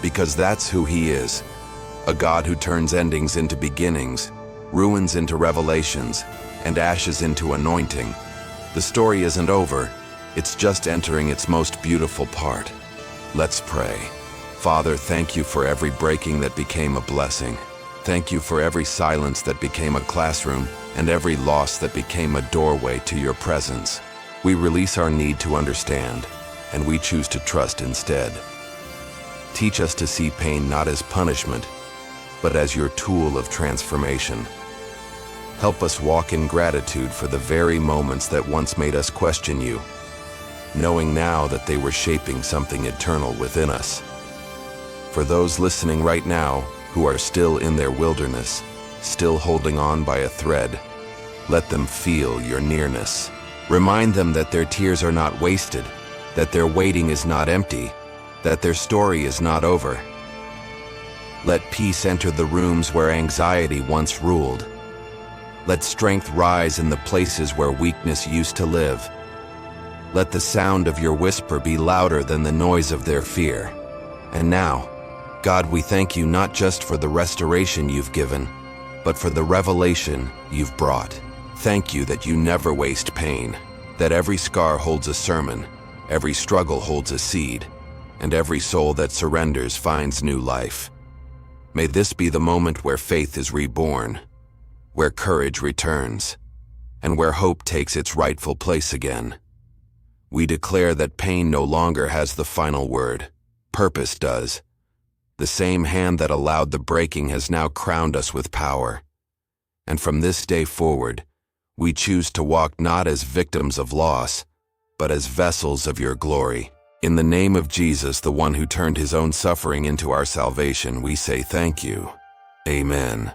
S1: Because that's who he is. A God who turns endings into beginnings, ruins into revelations, and ashes into anointing. The story isn't over. It's just entering its most beautiful part. Let's pray. Father, thank you for every breaking that became a blessing. Thank you for every silence that became a classroom, and every loss that became a doorway to your presence. We release our need to understand, and we choose to trust instead. Teach us to see pain not as punishment, but as your tool of transformation. Help us walk in gratitude for the very moments that once made us question you, knowing now that they were shaping something eternal within us. For those listening right now who are still in their wilderness, still holding on by a thread, let them feel your nearness. Remind them that their tears are not wasted, that their waiting is not empty, that their story is not over. Let peace enter the rooms where anxiety once ruled. Let strength rise in the places where weakness used to live. Let the sound of your whisper be louder than the noise of their fear. And now, God, we thank you not just for the restoration you've given, but for the revelation you've brought. Thank you that you never waste pain, that every scar holds a sermon, every struggle holds a seed, and every soul that surrenders finds new life. May this be the moment where faith is reborn, where courage returns, and where hope takes its rightful place again. We declare that pain no longer has the final word. Purpose does. The same hand that allowed the breaking has now crowned us with power. And from this day forward, we choose to walk not as victims of loss, but as vessels of your glory. In the name of Jesus, the one who turned his own suffering into our salvation, we say thank you. Amen.